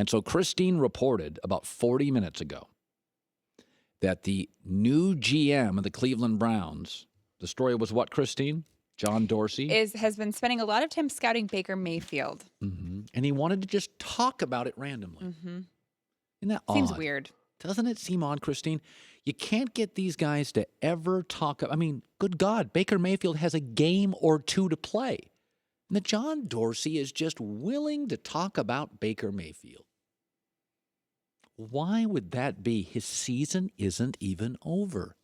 And so Kristine reported about 40 minutes ago that the new GM of the Cleveland Browns, the story was what, Kristine? John Dorsey? Has been spending a lot of time scouting Baker Mayfield. Mm-hmm. And he wanted to just talk about it randomly. Mm-hmm. Isn't that odd? Seems weird. Doesn't it seem odd, Kristine? You can't get these guys to ever talk. I mean, good God, Baker Mayfield has a game or two to play. And the John Dorsey is just willing to talk about Baker Mayfield. Why would that be? His season isn't even over.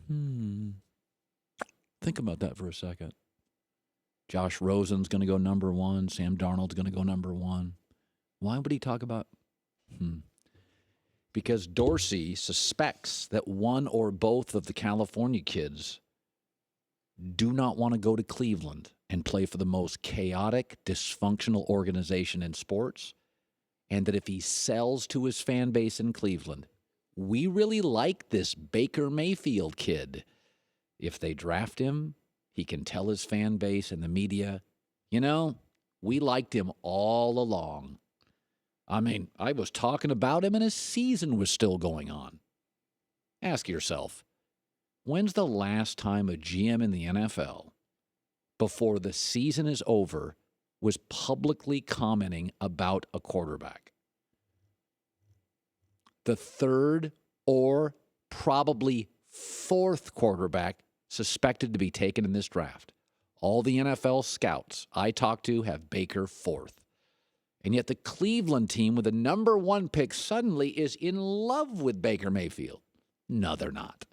Think about that for a second. Josh Rosen's going to go number one. Sam Darnold's going to go number one. Why would he talk about? Because Dorsey suspects that one or both of the California kids do not want to go to Cleveland and play for the most chaotic, dysfunctional organization in sports, and that if he sells to his fan base in Cleveland, we really like this Baker Mayfield kid. If they draft him, he can tell his fan base and the media, we liked him all along. I mean, I was talking about him and his season was still going on. Ask yourself, when's the last time a GM in the NFL, before the season is over, was publicly commenting about a quarterback? The third or probably fourth quarterback suspected to be taken in this draft. All the NFL scouts I talked to have Baker fourth. And yet the Cleveland team with the number one pick suddenly is in love with Baker Mayfield. No, they're not.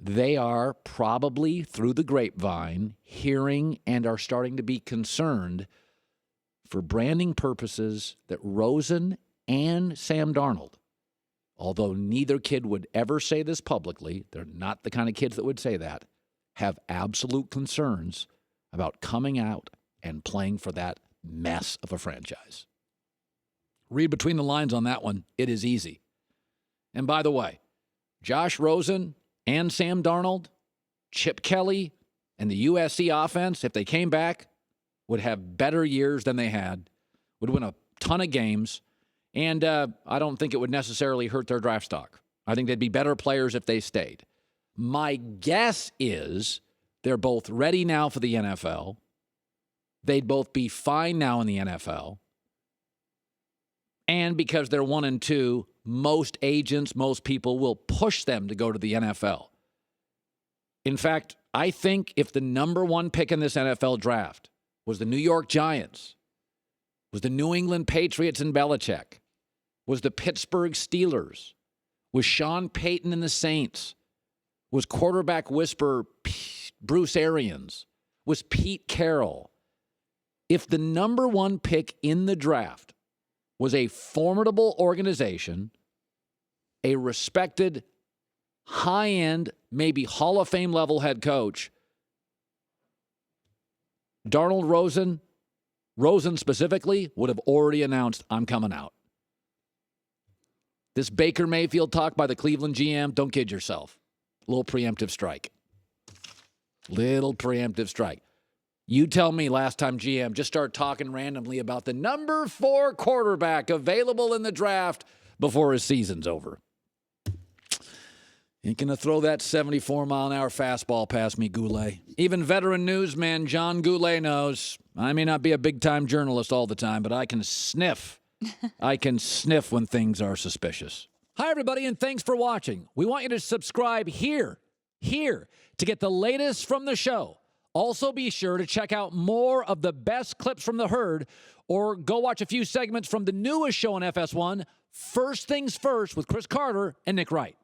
They are probably, through the grapevine, hearing and are starting to be concerned for branding purposes that Rosen and Sam Darnold, although neither kid would ever say this publicly, they're not the kind of kids that would say that, have absolute concerns about coming out and playing for that mess of a franchise. Read between the lines on that one. It is easy. And by the way, Josh Rosen and Sam Darnold, Chip Kelly, and the USC offense, if they came back, would have better years than they had, would win a ton of games, and I don't think it would necessarily hurt their draft stock. I think they'd be better players if they stayed. My guess is they're both ready now for the NFL. They'd both be fine now in the NFL. And because they're 1 and 2, most agents, most people will push them to go to the NFL. In fact, I think if the number one pick in this NFL draft was the New York Giants, was the New England Patriots and Belichick, was the Pittsburgh Steelers, was Sean Payton and the Saints, was quarterback whisperer Bruce Arians, was Pete Carroll. If the number one pick in the draft was a formidable organization, a respected, high-end, maybe Hall of Fame level head coach, Darnold, Rosen specifically, would have already announced, I'm coming out. This Baker Mayfield talk by the Cleveland GM, don't kid yourself. Little preemptive strike. You tell me last time GM just start talking randomly about the number 4 quarterback available in the draft before his season's over. Ain't going to throw that 74-mile-an-hour fastball past me, Goulet. Even veteran newsman John Goulet knows I may not be a big-time journalist all the time, but I can sniff. I can sniff when things are suspicious. Hi, everybody, and thanks for watching. We want you to subscribe here, to get the latest from the show. Also, be sure to check out more of the best clips from the herd, or go watch a few segments from the newest show on FS1, First Things First with Chris Carter and Nick Wright.